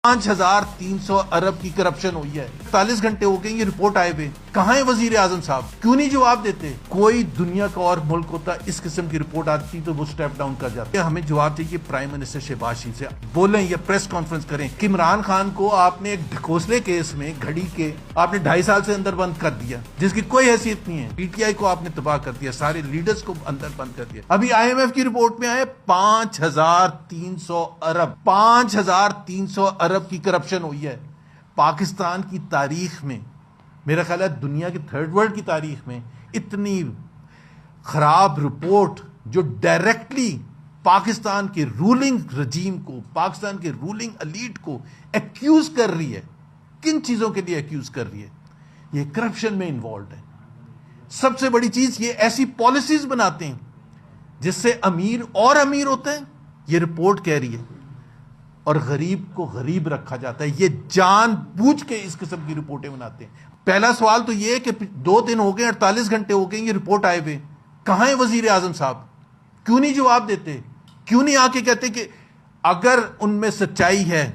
5,300 अरब की करप्शन हुई है। 40 घंटे हो गए ये रिपोर्ट आए हुए, कहाँ है वजीर आजम साहब? क्यों नहीं जवाब देते? कोई दुनिया का और मुल्क होता इस किस्म की रिपोर्ट आती तो वो स्टेप डाउन कर जाते। हमें जवाब चाहिए प्राइम मिनिस्टर शहबाज शरीफ से, बोलें या प्रेस कॉन्फ्रेंस करें कि इमरान खान को आपने एक ढकोसले केस में घड़ी के आपने 2.5 साल से अंदर बंद कर दिया, जिसकी कोई हैसियत नहीं है। पीटीआई को आपने तबाह कर दिया, सारे लीडर्स को अंदर बंद कर दिया। अभी IMF की रिपोर्ट में आए 5,300 अरब 5,300 अरब की करप्शन हुई है। पाकिस्तान की तारीख में, मेरा ख्याल है दुनिया की थर्ड वर्ल्ड की तारीख में इतनी खराब रिपोर्ट जो डायरेक्टली पाकिस्तान के रूलिंग रजीम को, पाकिस्तान के रूलिंग एलीट को एक्यूज कर रही है। किन चीजों के लिए एक्यूज कर रही है? ये करप्शन में इन्वॉल्व है। सबसे बड़ी चीज ये ऐसी पॉलिसीज बनाते हैं जिससे अमीर और अमीर होते हैं, ये रिपोर्ट कह रही है, और गरीब को गरीब रखा जाता है। ये जानबूझ के इस किस्म की रिपोर्टें बनाते हैं। पहला सवाल तो ये है कि 2 दिन हो गए, 48 घंटे हो गए ये रिपोर्ट आए हुए, कहां है वजीर आजम साहब? क्यों नहीं जवाब देते? क्यों नहीं आके कहते कि अगर उनमें सच्चाई है,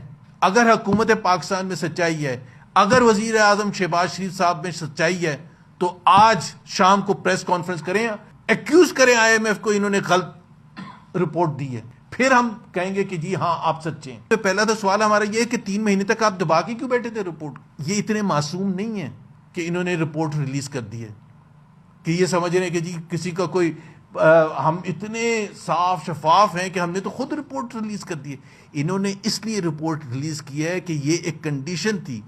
अगर हुकूमत पाकिस्तान में सच्चाई है, अगर वजीर आजम शहबाज शरीफ साहब में सच्चाई है, तो आज शाम को प्रेस कॉन्फ्रेंस करें, एक्यूज करें IMF को इन्होंने गलत रिपोर्ट दी है, फिर हम कहेंगे कि जी हां आप सच्चे हैं। तो पहला तो सवाल हमारा ये है कि 3 महीने तक आप दबा के क्यों बैठे थे रिपोर्ट? ये इतने मासूम नहीं है कि इन्होंने रिपोर्ट रिलीज कर दी है कि ये समझ रहे हैं कि जी किसी का कोई हम इतने साफ शफाफ हैं कि हमने तो खुद रिपोर्ट रिलीज कर दी है। इन्होंने इसलिए रिपोर्ट रिलीज की है कि ये एक कंडीशन थी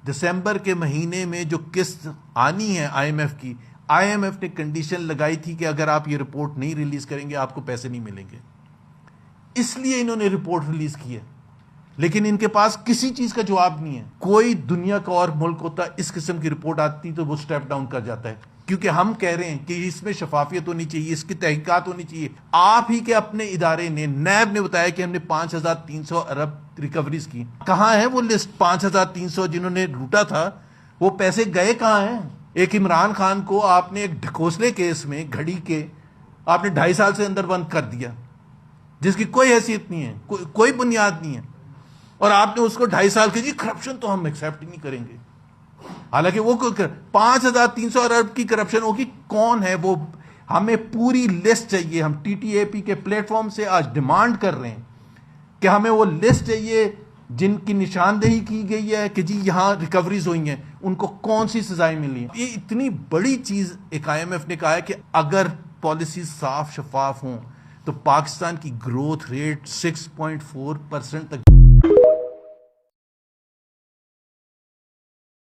दिसंबर के महीने में जो किस्त आनी है IMF की, IMF ने कंडीशन लगाई थी कि अगर आप ये रिपोर्ट नहीं रिलीज करेंगे आपको पैसे नहीं मिलेंगे। इसलिए इन्होंने रिपोर्ट रिलीज की है, लेकिन इनके पास किसी चीज का जवाब नहीं है। कोई दुनिया का और मुल्क होता इस किस्म की रिपोर्ट आती तो वो स्टेप डाउन कर जाता है, क्योंकि हम कह रहे हैं कि इसमें शफाफियत होनी चाहिए, इसकी तहकीकात होनी चाहिए। आप ही के अपने इदारे ने, नैब ने बताया कि हमने 5,300 अरब रिकवरीज की। कहां है वो लिस्ट? 5,300 जिन्होंने लूटा था, वो पैसे गए कहां हैं? एक इमरान खान को आपने एक ढकोसले केस में घड़ी के आपने 2.5 साल से अंदर बंद कर दिया, जिसकी कोई हैसियत नहीं है, कोई बुनियाद नहीं है, और आपने उसको 2.5 साल के जी करप्शन तो हम एक्सेप्ट नहीं करेंगे। हालांकि वो 5,300 अरब की करप्शन होगी, कौन है वो? हमें पूरी लिस्ट चाहिए। हम TTAP के प्लेटफॉर्म से आज डिमांड कर रहे हैं कि हमें वो लिस्ट चाहिए जिनकी निशानदेही की गई है कि जी यहां रिकवरीज हुई हैं, उनको कौन सी सजाएं मिली। ये इतनी बड़ी चीज एक IMF ने कहा है कि अगर पॉलिसी साफ शफाफ हों तो पाकिस्तान की ग्रोथ रेट 6.4% तक